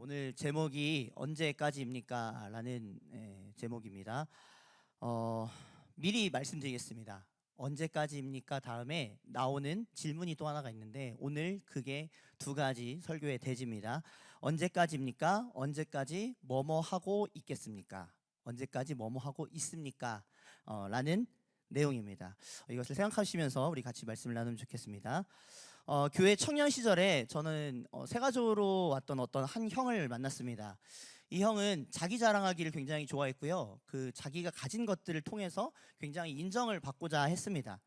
오늘 제목이 언제까지입니까? 라는 제목입니다. 미리 말씀드리겠습니다. 언제까지입니까? 다음에 나오는 질문이 또 하나가 있는데 오늘 그게 두 가지 설교의 대지입니다. 언제까지입니까? 언제까지 뭐뭐 하고 있겠습니까? 언제까지 뭐뭐 하고 있습니까? 라는 내용입니다. 이것을 생각하시면서 우리 같이 말씀을 나누면 좋겠습니다. 교회 청년 시절에 저는 세가족으로 왔던 어떤 한 형을 만났습니다. 이 형은 자기 자랑하기를 굉장히 좋아했고요. 그 자기가 가진 것들을 통해서 굉장히 인정을 받고자 했습니다.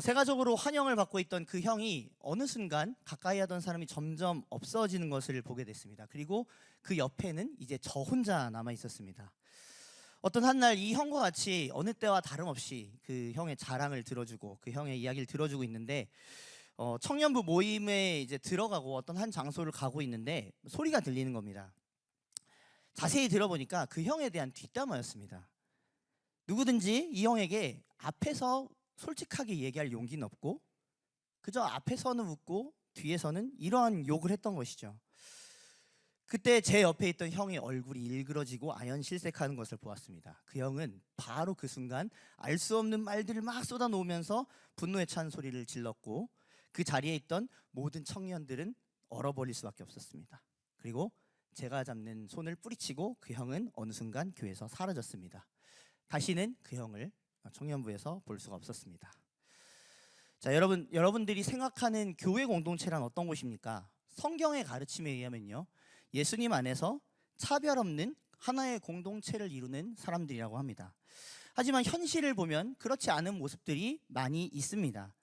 세가족으로 환영을 받고 있던 그 형이 어느 순간 가까이 하던 사람이 점점 없어지는 것을 보게 됐습니다. 그리고 그 옆에는 이제 저 혼자 남아 있었습니다. 어떤 한날 이 형과 같이 어느 때와 다름없이 그 형의 자랑을 들어주고 그 형의 이야기를 들어주고 있는데 청년부 모임에 이제 들어가고 어떤 한 장소를 가고 있는데 소리가 들리는 겁니다. 자세히 들어보니까 그 형에 대한 뒷담화였습니다. 누구든지 이 형에게 앞에서 솔직하게 얘기할 용기는 없고 그저 앞에서는 웃고 뒤에서는 이러한 욕을 했던 것이죠. 그때 제 옆에 있던 형의 얼굴이 일그러지고 아연실색하는 것을 보았습니다. 그 형은 바로 그 순간 알 수 없는 말들을 막 쏟아놓으면서 분노에 찬 소리를 질렀고 그 자리에 있던 모든 청년들은 얼어버릴 수밖에 없었습니다. 그리고 제가 잡는 손을 뿌리치고 그 형은 어느 순간 교회에서 사라졌습니다. 다시는 그 형을 청년부에서 볼 수가 없었습니다. 자, 여러분들이 생각하는 교회 공동체란 어떤 곳입니까? 성경의 가르침에 의하면요, 예수님 안에서 차별 없는 하나의 공동체를 이루는 사람들이라고 합니다. 하지만 현실을 보면 그렇지 않은 모습들이 많이 있습니다.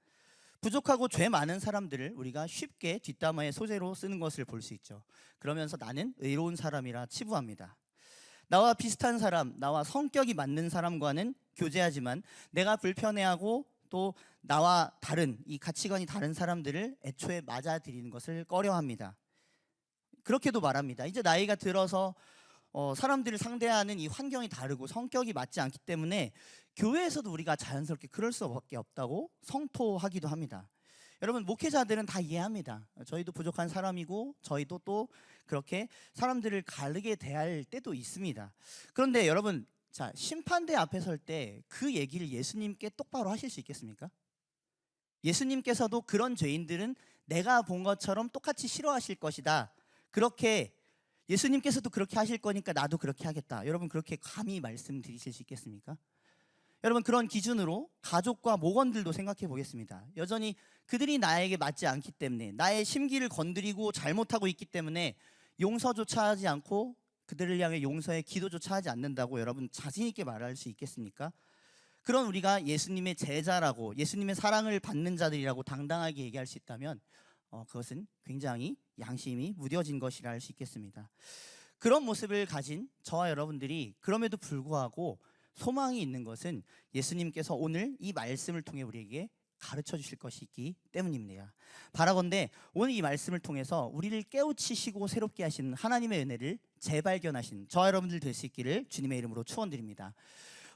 부족하고 죄 많은 사람들을 우리가 쉽게 뒷담화의 소재로 쓰는 것을 볼 수 있죠. 그러면서 나는 의로운 사람이라 치부합니다. 나와 비슷한 사람, 나와 성격이 맞는 사람과는 교제하지만 내가 불편해하고 또 나와 다른, 이 가치관이 다른 사람들을 애초에 맞아들이는 것을 꺼려합니다. 그렇게도 말합니다. 이제 나이가 들어서 사람들을 상대하는 이 환경이 다르고 성격이 맞지 않기 때문에 교회에서도 우리가 자연스럽게 그럴 수밖에 없다고 성토하기도 합니다. 여러분, 목회자들은 다 이해합니다. 저희도 부족한 사람이고 저희도 또 그렇게 사람들을 다르게 대할 때도 있습니다. 그런데 여러분, 자, 심판대 앞에 설 때 그 얘기를 예수님께 똑바로 하실 수 있겠습니까? 예수님께서도 그런 죄인들은 내가 본 것처럼 똑같이 싫어하실 것이다, 그렇게 예수님께서도 그렇게 하실 거니까 나도 그렇게 하겠다, 여러분 그렇게 감히 말씀드리실 수 있겠습니까? 여러분, 그런 기준으로 가족과 목원들도 생각해 보겠습니다. 여전히 그들이 나에게 맞지 않기 때문에, 나의 심기를 건드리고 잘못하고 있기 때문에 용서조차 하지 않고 그들을 향해 용서의 기도조차 하지 않는다고 여러분 자신 있게 말할 수 있겠습니까? 그런 우리가 예수님의 제자라고, 예수님의 사랑을 받는 자들이라고 당당하게 얘기할 수 있다면 그것은 굉장히 양심이 무뎌진 것이라 할 수 있겠습니다. 그런 모습을 가진 저와 여러분들이 그럼에도 불구하고 소망이 있는 것은 예수님께서 오늘 이 말씀을 통해 우리에게 가르쳐 주실 것이 있기 때문입니다. 바라건대 오늘 이 말씀을 통해서 우리를 깨우치시고 새롭게 하시는 하나님의 은혜를 재발견하신 저와 여러분들 될 수 있기를 주님의 이름으로 축원드립니다.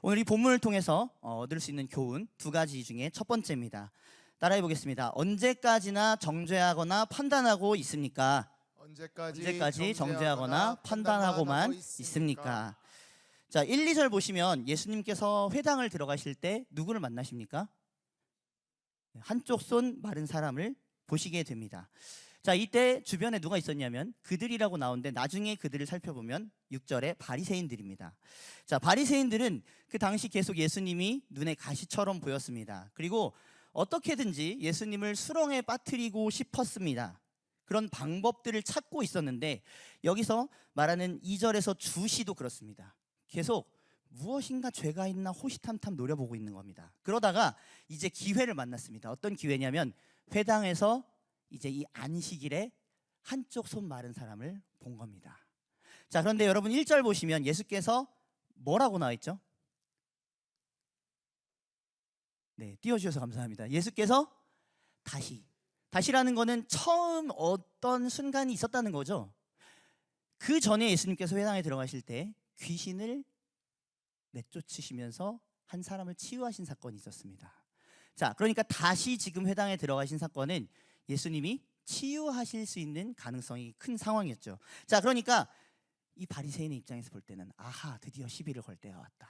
오늘 이 본문을 통해서 얻을 수 있는 교훈 두 가지 중에 첫 번째입니다. 따라해 보겠습니다. 언제까지나 정죄하거나 판단하고 있습니까? 언제까지 정죄하거나 판단하고만 있습니까? 자, 1, 2절 보시면 예수님께서 회당을 들어가실 때 누구를 만나십니까? 한쪽 손 마른 사람을 보시게 됩니다. 자, 이때 주변에 누가 있었냐면 그들이라고 나오는데 나중에 그들을 살펴보면 6절에 바리새인들입니다. 자, 바리새인들은 그 당시 계속 예수님이 눈에 가시처럼 보였습니다. 그리고 어떻게든지 예수님을 수렁에 빠뜨리고 싶었습니다. 그런 방법들을 찾고 있었는데 여기서 말하는 2절에서 주시도 그렇습니다. 계속 무엇인가 죄가 있나 호시탐탐 노려보고 있는 겁니다. 그러다가 이제 기회를 만났습니다. 어떤 기회냐면 회당에서 이제 이 안식일에 한쪽 손 마른 사람을 본 겁니다. 자, 그런데 여러분 1절 보시면 예수께서 뭐라고 나와 있죠? 네, 띄워주셔서 감사합니다. 예수께서 다시라는 거는 처음 어떤 순간이 있었다는 거죠. 그 전에 예수님께서 회당에 들어가실 때 귀신을 내쫓으시면서 한 사람을 치유하신 사건이 있었습니다. 자, 그러니까 다시 지금 회당에 들어가신 사건은 예수님이 치유하실 수 있는 가능성이 큰 상황이었죠. 자, 그러니까 이 바리새인의 입장에서 볼 때는 아하, 드디어 시비를 걸 때가 왔다.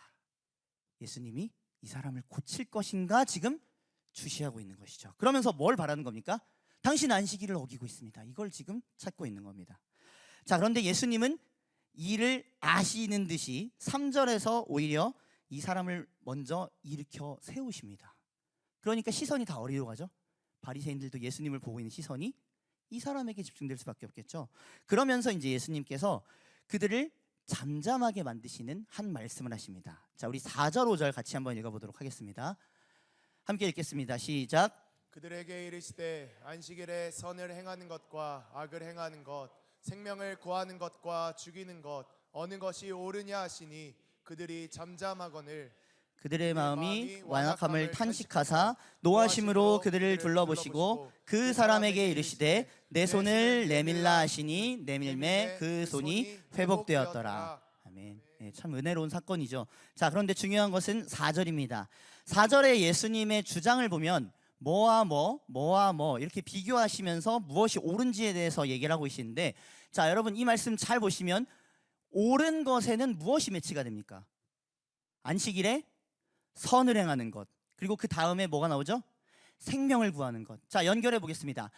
예수님이 이 사람을 고칠 것인가 지금 주시하고 있는 것이죠. 그러면서 뭘 바라는 겁니까? 당신 안식일을 어기고 있습니다. 이걸 지금 찾고 있는 겁니다. 자, 그런데 예수님은 이를 아시는 듯이 3절에서 오히려 이 사람을 먼저 일으켜 세우십니다. 그러니까 시선이 다 어디로 가죠? 바리새인들도 예수님을 보고 있는 시선이 이 사람에게 집중될 수밖에 없겠죠. 그러면서 이제 예수님께서 그들을 잠잠하게 만드시는 한 말씀을 하십니다. 자, 우리 4절 5절 같이 한번 읽어보도록 하겠습니다. 함께 읽겠습니다. 시작. 그들에게 이르시되 안식일에 선을 행하는 것과 악을 행하는 것, 생명을 구하는 것과 죽이는 것 어느 것이 옳으냐 하시니 그들이 잠잠하거늘 그들의 마음이 완악함을 탄식하사 노하심으로 그들을 둘러보시고 그 사람에게 이르시되 내 손을 내밀라 하시니 내밀매 그 손이 회복되었더라. 아멘. 네, 참 은혜로운 사건이죠. 자, 그런데 중요한 것은 4절입니다. 4절에 예수님의 주장을 보면 뭐와 뭐 이렇게 비교하시면서 무엇이 옳은지에 대해서 얘기를 하고 계시는데, 자, 여러분 이 말씀 잘 보시면 옳은 것에는 무엇이 매치가 됩니까? 안식일에 선을 행하는 것, 그리고 그 다음에 뭐가 나오죠? 생명을 구하는 것. 자, 연결해 보겠습니다.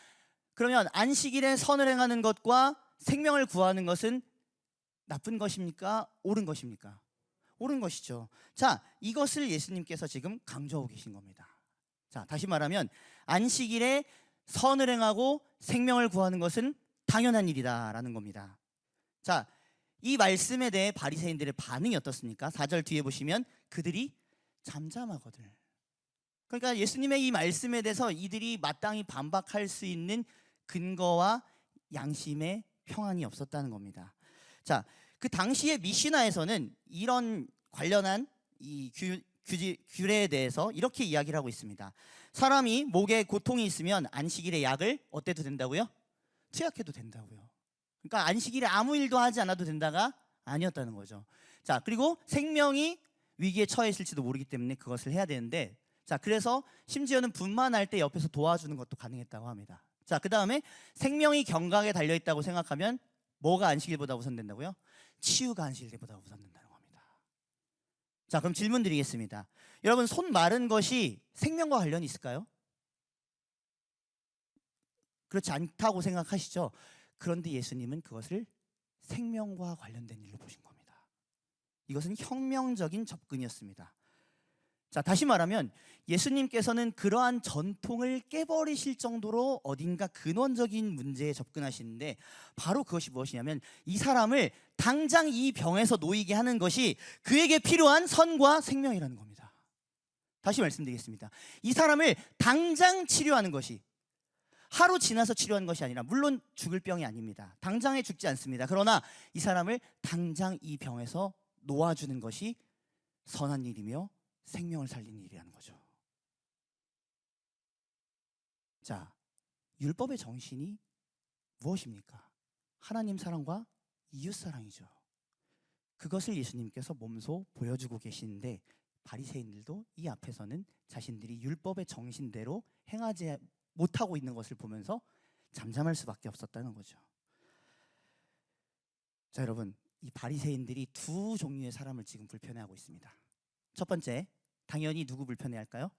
그러면 안식일에 선을 행하는 것과 생명을 구하는 것은 나쁜 것입니까? 옳은 것입니까? 옳은 것이죠. 자, 이것을 예수님께서 지금 강조하고 계신 겁니다. 자, 다시 말하면 안식일에 선을 행하고 생명을 구하는 것은 당연한 일이다라는 겁니다. 자, 이 말씀에 대해 바리새인들의 반응이 어떻습니까? 4절 뒤에 보시면 그들이 잠잠하거든. 그러니까 예수님의 이 말씀에 대해서 이들이 마땅히 반박할 수 있는 근거와 양심의 평안이 없었다는 겁니다. 자, 그 당시의 미시나에서는 이런 관련한 이 규례에 대해서 이렇게 이야기를 하고 있습니다. 사람이 목에 고통이 있으면 안식일에 약을 어때도 된다고요? 투약해도 된다고요. 그러니까 안식일에 아무 일도 하지 않아도 된다가 아니었다는 거죠. 자, 그리고 생명이 위기에 처해 있을지도 모르기 때문에 그것을 해야 되는데, 자, 그래서 심지어는 분만할 때 옆에서 도와주는 것도 가능했다고 합니다. 자, 그 다음에 생명이 경각에 달려있다고 생각하면 뭐가 안식일보다 우선된다고요? 치유가 안식일보다 우선된다는 겁니다. 자, 그럼 질문 드리겠습니다. 여러분, 손 마른 것이 생명과 관련이 있을까요? 그렇지 않다고 생각하시죠? 그런데 예수님은 그것을 생명과 관련된 일로 보신 겁니다. 이것은 혁명적인 접근이었습니다. 자, 다시 말하면 예수님께서는 그러한 전통을 깨버리실 정도로 어딘가 근원적인 문제에 접근하시는데, 바로 그것이 무엇이냐면 이 사람을 당장 이 병에서 놓이게 하는 것이 그에게 필요한 선과 생명이라는 겁니다. 다시 말씀드리겠습니다. 이 사람을 당장 치료하는 것이, 하루 지나서 치료하는 것이 아니라, 물론 죽을 병이 아닙니다. 당장에 죽지 않습니다. 그러나 이 사람을 당장 이 병에서 놓아주는 것이 선한 일이며 생명을 살리는 일이라는 거죠. 자, 율법의 정신이 무엇입니까? 하나님 사랑과 이웃 사랑이죠. 그것을 예수님께서 몸소 보여주고 계시는데, 바리새인들도 이 앞에서는 자신들이 율법의 정신대로 행하지 못하고 있는 것을 보면서 잠잠할 수밖에 없었다는 거죠. 자, 여러분, 이 바리새인들이 두 종류의 사람을 지금 불편해하고 있습니다. 첫 번째, 당연히 누구 불편해할까요?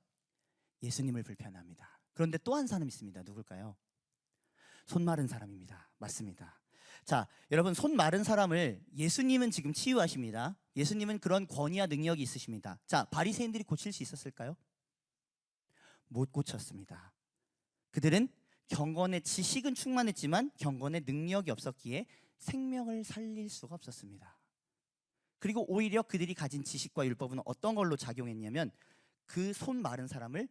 예수님을 불편해합니다. 그런데 또 한 사람 있습니다. 누굴까요? 손 마른 사람입니다. 맞습니다. 자, 여러분, 손 마른 사람을 예수님은 지금 치유하십니다. 예수님은 그런 권위와 능력이 있으십니다. 자, 바리새인들이 고칠 수 있었을까요? 못 고쳤습니다. 그들은 경건의 지식은 충만했지만 경건의 능력이 없었기에 생명을 살릴 수가 없었습니다. 그리고 오히려 그들이 가진 지식과 율법은 어떤 걸로 작용했냐면 그 손 마른 사람을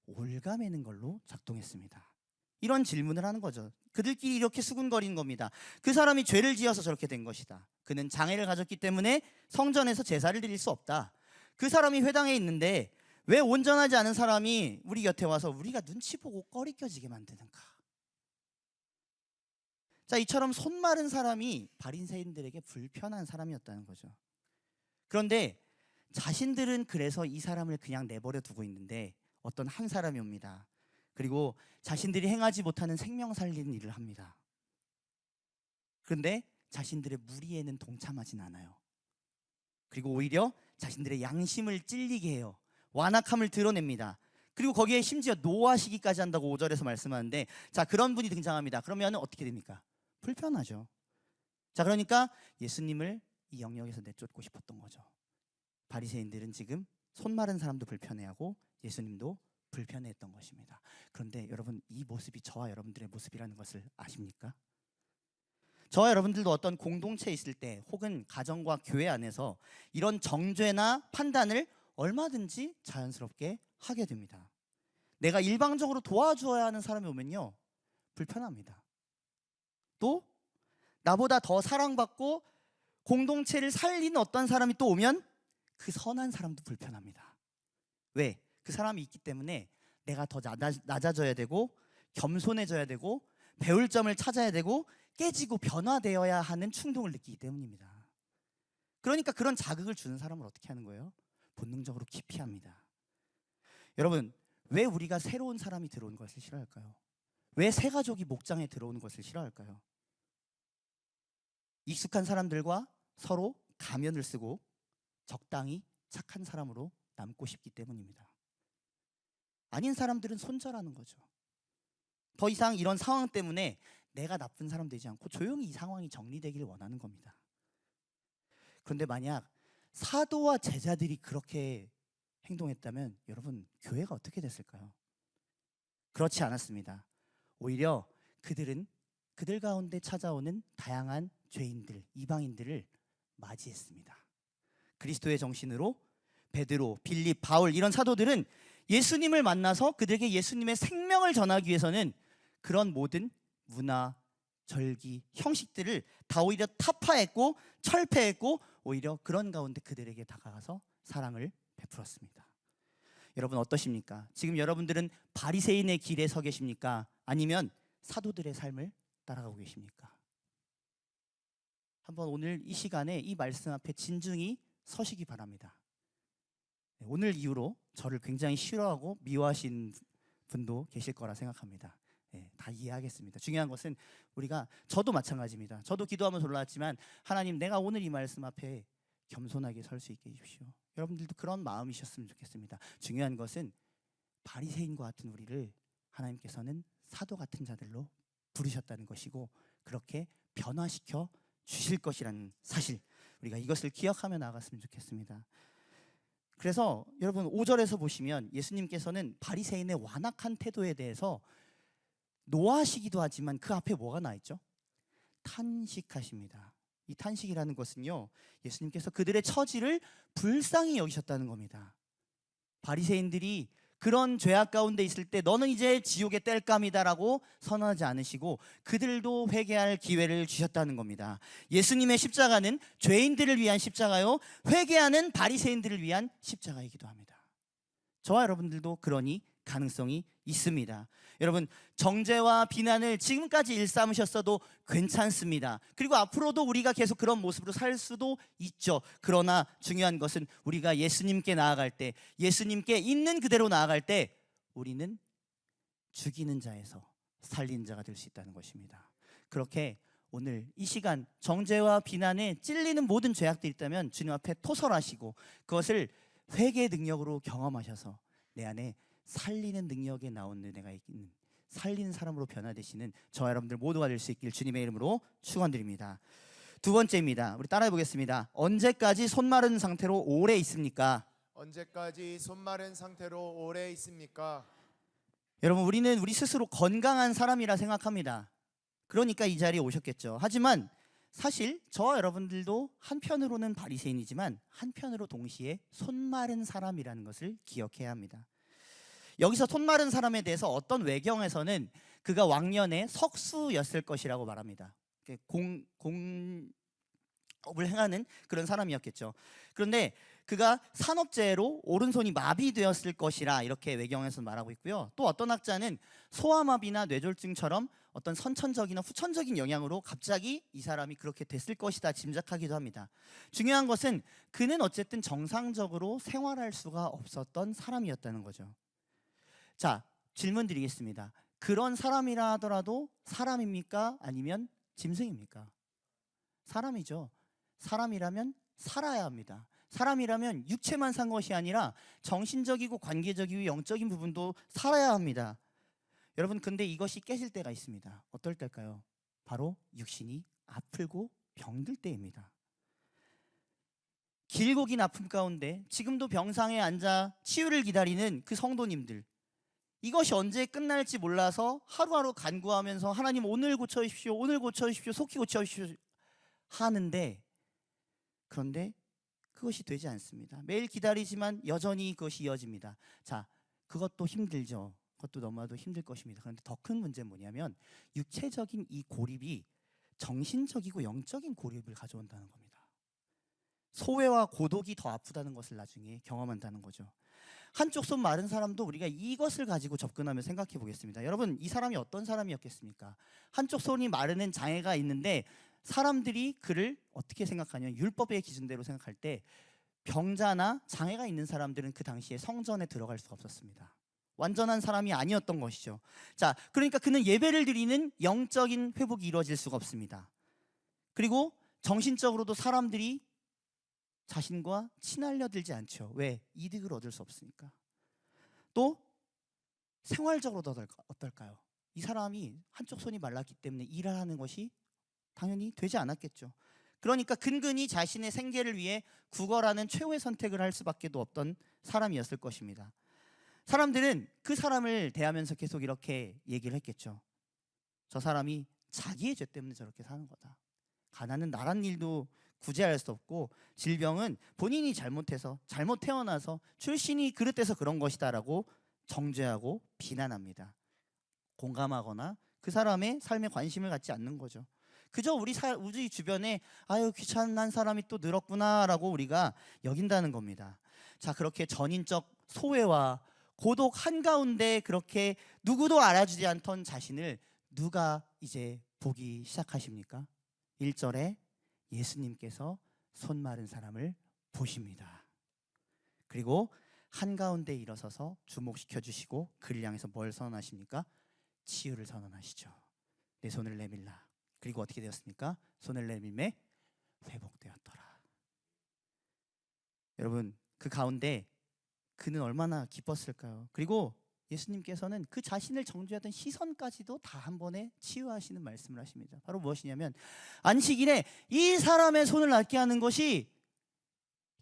올가매는 걸로 작동했습니다. 이런 질문을 하는 거죠. 그들끼리 이렇게 수군거리는 겁니다. 그 사람이 죄를 지어서 저렇게 된 것이다. 그는 장애를 가졌기 때문에 성전에서 제사를 드릴 수 없다. 그 사람이 회당에 있는데 왜 온전하지 않은 사람이 우리 곁에 와서 우리가 눈치 보고 꺼리 껴지게 만드는가? 자, 이처럼 손 마른 사람이 바리새인들에게 불편한 사람이었다는 거죠. 그런데 자신들은 그래서 이 사람을 그냥 내버려 두고 있는데 어떤 한 사람이 옵니다. 그리고 자신들이 행하지 못하는 생명 살리는 일을 합니다. 그런데 자신들의 무리에는 동참하진 않아요. 그리고 오히려 자신들의 양심을 찔리게 해요. 완악함을 드러냅니다. 그리고 거기에 심지어 노하시기까지 한다고 5절에서 말씀하는데, 자, 그런 분이 등장합니다. 그러면 어떻게 됩니까? 불편하죠. 자, 그러니까 예수님을 이 영역에서 내쫓고 싶었던 거죠. 바리새인들은 지금 손 마른 사람도 불편해하고 예수님도 불편해했던 것입니다. 그런데 여러분, 이 모습이 저와 여러분들의 모습이라는 것을 아십니까? 저와 여러분들도 어떤 공동체에 있을 때 혹은 가정과 교회 안에서 이런 정죄나 판단을 얼마든지 자연스럽게 하게 됩니다. 내가 일방적으로 도와줘야 하는 사람이 오면요, 불편합니다. 또 나보다 더 사랑받고 공동체를 살리는 어떤 사람이 또 오면 그 선한 사람도 불편합니다. 왜? 그 사람이 있기 때문에 내가 더 낮아져야 되고 겸손해져야 되고 배울 점을 찾아야 되고 깨지고 변화되어야 하는 충동을 느끼기 때문입니다. 그러니까 그런 자극을 주는 사람을 어떻게 하는 거예요? 본능적으로 기피합니다. 여러분, 왜 우리가 새로운 사람이 들어오는 것을 싫어할까요? 왜 새 가족이 목장에 들어오는 것을 싫어할까요? 익숙한 사람들과 서로 가면을 쓰고 적당히 착한 사람으로 남고 싶기 때문입니다. 아닌 사람들은 손절하는 거죠. 더 이상 이런 상황 때문에 내가 나쁜 사람 되지 않고 조용히 이 상황이 정리되기를 원하는 겁니다. 그런데 만약 사도와 제자들이 그렇게 행동했다면 여러분, 교회가 어떻게 됐을까요? 그렇지 않았습니다. 오히려 그들은 그들 가운데 찾아오는 다양한 죄인들, 이방인들을 맞이했습니다. 그리스도의 정신으로 베드로, 빌립, 바울 이런 사도들은 예수님을 만나서 그들에게 예수님의 생명을 전하기 위해서는 그런 모든 문화, 절기, 형식들을 다 오히려 타파했고 철폐했고 오히려 그런 가운데 그들에게 다가가서 사랑을 베풀었습니다. 여러분 어떠십니까? 지금 여러분들은 바리새인의 길에 서 계십니까? 아니면 사도들의 삶을 따라가고 계십니까? 한번 오늘 이 시간에 이 말씀 앞에 진중히 서시기 바랍니다. 오늘 이후로 저를 굉장히 싫어하고 미워하신 분도 계실 거라 생각합니다. 다 이해하겠습니다. 중요한 것은 저도 마찬가지입니다. 저도 기도하면서 올라왔지만 하나님, 내가 오늘 이 말씀 앞에 겸손하게 설 수 있게 해주십시오. 여러분들도 그런 마음이셨으면 좋겠습니다. 중요한 것은 바리새인과 같은 우리를 하나님께서는 사도 같은 자들로 부르셨다는 것이고 그렇게 변화시켜 주실 것이라는 사실, 우리가 이것을 기억하며 나아갔으면 좋겠습니다. 그래서 여러분 5절에서 보시면 예수님께서는 바리새인의 완악한 태도에 대해서 노하시기도 하지만 그 앞에 뭐가 나 있죠? 탄식하십니다. 이 탄식이라는 것은요, 예수님께서 그들의 처지를 불쌍히 여기셨다는 겁니다. 바리새인들이 그런 죄악 가운데 있을 때 너는 이제 지옥의 땔감이다라고 선언하지 않으시고 그들도 회개할 기회를 주셨다는 겁니다. 예수님의 십자가는 죄인들을 위한 십자가요, 회개하는 바리새인들을 위한 십자가이기도 합니다. 저와 여러분들도 그러니 가능성이 있습니다. 여러분, 정죄와 비난을 지금까지 일삼으셨어도 괜찮습니다. 그리고 앞으로도 우리가 계속 그런 모습으로 살 수도 있죠. 그러나 중요한 것은 우리가 예수님께 나아갈 때, 예수님께 있는 그대로 나아갈 때 우리는 죽이는 자에서 살리는 자가 될 수 있다는 것입니다. 그렇게 오늘 이 시간 정죄와 비난에 찔리는 모든 죄악들이 있다면 주님 앞에 토설하시고 그것을 회개의 능력으로 경험하셔서 내 안에 살리는 능력에 나온 은혜가 있는 살리는 사람으로 변화되시는 저와 여러분들 모두가 될 수 있길 주님의 이름으로 축원드립니다. 두 번째입니다. 우리 따라해 보겠습니다. 언제까지 손 마른 상태로 오래 있습니까? 언제까지 손 마른 상태로 오래 있습니까? 여러분, 우리는 우리 스스로 건강한 사람이라 생각합니다. 그러니까 이 자리에 오셨겠죠. 하지만 사실 저와 여러분들도 한편으로는 바리새인이지만 한편으로 동시에 손 마른 사람이라는 것을 기억해야 합니다. 여기서 손 마른 사람에 대해서 어떤 외경에서는 그가 왕년에 석수였을 것이라고 말합니다. 공업을 행하는 그런 사람이었겠죠. 그런데 그가 산업재해로 오른손이 마비되었을 것이라 이렇게 외경에서 말하고 있고요. 또 어떤 학자는 소아마비나 뇌졸중처럼 어떤 선천적이나 후천적인 영향으로 갑자기 이 사람이 그렇게 됐을 것이다 짐작하기도 합니다. 중요한 것은 그는 어쨌든 정상적으로 생활할 수가 없었던 사람이었다는 거죠. 자, 질문 드리겠습니다. 그런 사람이라 하더라도 사람입니까? 아니면 짐승입니까? 사람이죠. 사람이라면 살아야 합니다. 사람이라면 육체만 산 것이 아니라 정신적이고 관계적이고 영적인 부분도 살아야 합니다. 여러분, 근데 이것이 깨질 때가 있습니다. 어떨 때일까요? 바로 육신이 아프고 병들 때입니다. 길고 긴 아픔 가운데 지금도 병상에 앉아 치유를 기다리는 그 성도님들, 이것이 언제 끝날지 몰라서 하루하루 간구하면서 하나님 오늘 고쳐주십시오, 오늘 고쳐주십시오, 속히 고쳐주십시오 하는데, 그런데 그것이 되지 않습니다. 매일 기다리지만 여전히 그것이 이어집니다. 자, 그것도 힘들죠. 그것도 너무나도 힘들 것입니다. 그런데 더 큰 문제는 뭐냐면 육체적인 이 고립이 정신적이고 영적인 고립을 가져온다는 겁니다. 소외와 고독이 더 아프다는 것을 나중에 경험한다는 거죠. 한쪽 손 마른 사람도 우리가 이것을 가지고 접근하며 생각해 보겠습니다. 여러분, 이 사람이 어떤 사람이었겠습니까? 한쪽 손이 마르는 장애가 있는데 사람들이 그를 어떻게 생각하냐면 율법의 기준대로 생각할 때 병자나 장애가 있는 사람들은 그 당시에 성전에 들어갈 수가 없었습니다. 완전한 사람이 아니었던 것이죠. 자, 그러니까 그는 예배를 드리는 영적인 회복이 이루어질 수가 없습니다. 그리고 정신적으로도 사람들이 자신과 친하려 들지 않죠. 왜? 이득을 얻을 수 없으니까. 또 생활적으로도 어떨까요? 이 사람이 한쪽 손이 말랐기 때문에 일을 하는 것이 당연히 되지 않았겠죠. 그러니까 근근히 자신의 생계를 위해 구걸하는 최후의 선택을 할 수밖에 없던 사람이었을 것입니다. 사람들은 그 사람을 대하면서 계속 이렇게 얘기를 했겠죠. 저 사람이 자기의 죄 때문에 저렇게 사는 거다. 가난은 나란 일도 구제할 수 없고 질병은 본인이 잘못해서 잘못 태어나서 출신이 그릇돼서 그런 것이다라고 정죄하고 비난합니다. 공감하거나 그 사람의 삶에 관심을 갖지 않는 거죠. 그저 우리 주변에 아유 귀찮은 사람이 또 늘었구나라고 우리가 여긴다는 겁니다. 자, 그렇게 전인적 소외와 고독 한가운데 그렇게 누구도 알아주지 않던 자신을 누가 이제 보기 시작하십니까? 1절에 예수님께서 손 마른 사람을 보십니다. 그리고 한가운데 일어서서 주목시켜 주시고 그를 향해서 뭘 선언하십니까? 치유를 선언하시죠. 내 손을 내밀라. 그리고 어떻게 되었습니까? 손을 내밀매 회복되었더라. 여러분, 그 가운데 그는 얼마나 기뻤을까요? 그리고 예수님께서는 그 자신을 정죄하던 시선까지도 다 한 번에 치유하시는 말씀을 하십니다. 바로 무엇이냐면 안식일에 이 사람의 손을 낫게 하는 것이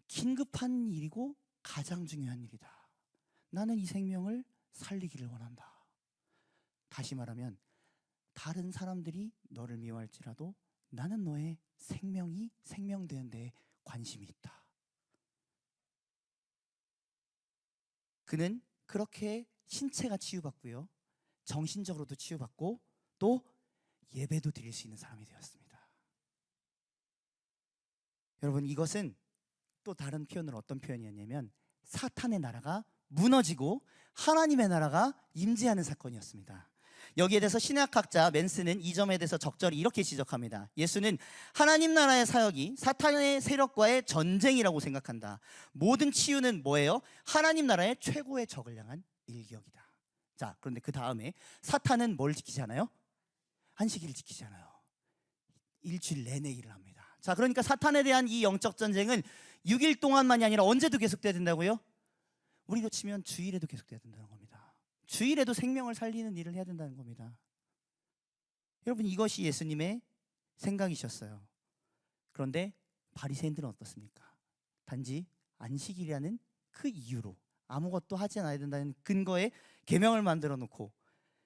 긴급한 일이고 가장 중요한 일이다. 나는 이 생명을 살리기를 원한다. 다시 말하면 다른 사람들이 너를 미워할지라도 나는 너의 생명이 생명되는 데 관심이 있다. 그는 그렇게 신체가 치유받고요, 정신적으로도 치유받고 또 예배도 드릴 수 있는 사람이 되었습니다. 여러분, 이것은 또 다른 표현으로 어떤 표현이었냐면 사탄의 나라가 무너지고 하나님의 나라가 임재하는 사건이었습니다. 여기에 대해서 신약학자 맨스는 이 점에 대해서 적절히 이렇게 지적합니다. 예수는 하나님 나라의 사역이 사탄의 세력과의 전쟁이라고 생각한다. 모든 치유는 뭐예요? 하나님 나라의 최고의 적을 향한 일격이다. 자, 그런데 그 다음에 사탄은 뭘 지키잖아요? 안식일을 지키잖아요. 일주일 내내 일을 합니다. 자, 그러니까 사탄에 대한 이 영적 전쟁은 6일 동안만이 아니라 언제도 계속돼야 된다고요? 우리로 치면 주일에도 계속돼야 된다는 겁니다. 주일에도 생명을 살리는 일을 해야 된다는 겁니다. 여러분, 이것이 예수님의 생각이셨어요. 그런데 바리새인들은 어떻습니까? 단지 안식일이라는 그 이유로 아무것도 하지 않아야 된다는 근거에 계명을 만들어 놓고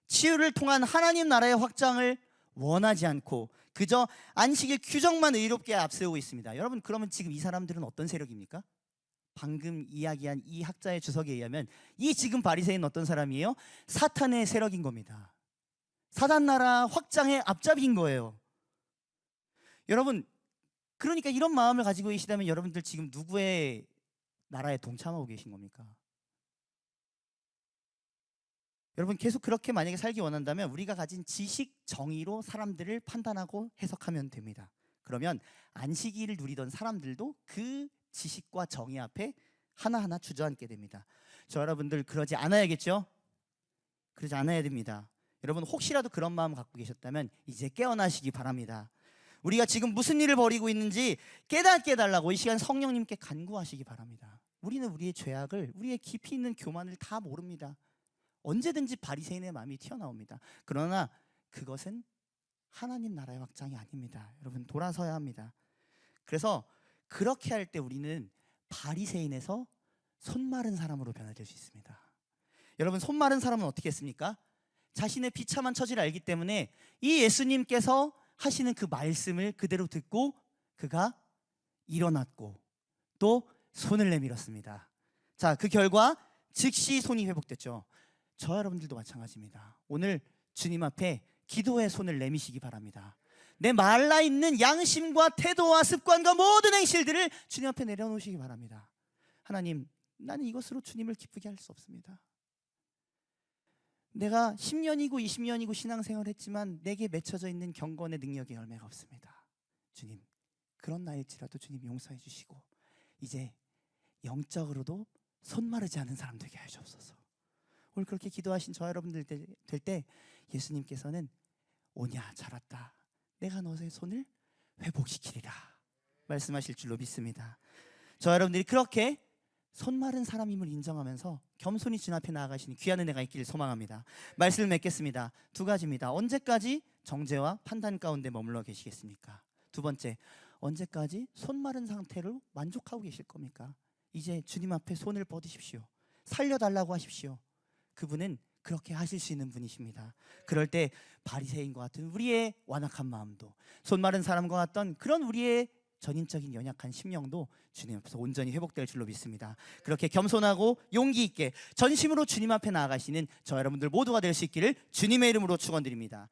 치유를 통한 하나님 나라의 확장을 원하지 않고 그저 안식일 규정만 의롭게 앞세우고 있습니다. 여러분, 그러면 지금 이 사람들은 어떤 세력입니까? 방금 이야기한 이 학자의 주석에 의하면 이 지금 바리새인은 어떤 사람이에요? 사탄의 세력인 겁니다. 사단 나라 확장의 앞잡이인 거예요. 여러분, 그러니까 이런 마음을 가지고 계시다면 여러분들 지금 누구의 나라에 동참하고 계신 겁니까? 여러분, 계속 그렇게 만약에 살기 원한다면 우리가 가진 지식, 정의로 사람들을 판단하고 해석하면 됩니다. 그러면 안식일을 누리던 사람들도 그 지식과 정의 앞에 하나하나 주저앉게 됩니다. 저 여러분들 그러지 않아야겠죠? 그러지 않아야 됩니다. 여러분 혹시라도 그런 마음 갖고 계셨다면 이제 깨어나시기 바랍니다. 우리가 지금 무슨 일을 벌이고 있는지 깨닫게 해달라고 이 시간 성령님께 간구하시기 바랍니다. 우리는 우리의 죄악을, 우리의 깊이 있는 교만을 다 모릅니다. 언제든지 바리새인의 마음이 튀어나옵니다. 그러나 그것은 하나님 나라의 확장이 아닙니다. 여러분 돌아서야 합니다. 그래서 그렇게 할 때 우리는 바리새인에서 손마른 사람으로 변화될 수 있습니다. 여러분 손마른 사람은 어떻게 했습니까? 자신의 비참한 처지를 알기 때문에 이 예수님께서 하시는 그 말씀을 그대로 듣고 그가 일어났고 또 손을 내밀었습니다. 자, 그 결과 즉시 손이 회복됐죠. 저 여러분들도 마찬가지입니다. 오늘 주님 앞에 기도의 손을 내미시기 바랍니다. 내 말라있는 양심과 태도와 습관과 모든 행실들을 주님 앞에 내려놓으시기 바랍니다. 하나님, 나는 이것으로 주님을 기쁘게 할 수 없습니다. 내가 10년이고 20년이고 신앙생활을 했지만 내게 맺혀져 있는 경건의 능력의 열매가 없습니다. 주님, 그런 나일지라도 주님 용서해 주시고 이제 영적으로도 손마르지 않은 사람 되게 하시옵소서. 오늘 그렇게 기도하신 저 여러분들 될 때 예수님께서는 오냐 잘 왔다, 내가 너의 손을 회복시키리라 말씀하실 줄로 믿습니다. 저 여러분들이 그렇게 손마른 사람임을 인정하면서 겸손히 주님 앞에 나아가시는 귀한 은혜가 있기를 소망합니다. 말씀을 맺겠습니다. 두 가지입니다. 언제까지 정죄와 판단 가운데 머물러 계시겠습니까? 두 번째, 언제까지 손마른 상태로 만족하고 계실 겁니까? 이제 주님 앞에 손을 뻗으십시오. 살려달라고 하십시오. 그분은 그렇게 하실 수 있는 분이십니다. 그럴 때 바리새인과 같은 우리의 완악한 마음도, 손마른 사람과 같던 그런 우리의 전인적인 연약한 심령도 주님 앞에서 온전히 회복될 줄로 믿습니다. 그렇게 겸손하고 용기 있게 전심으로 주님 앞에 나아가시는 저 여러분들 모두가 될 수 있기를 주님의 이름으로 축원드립니다.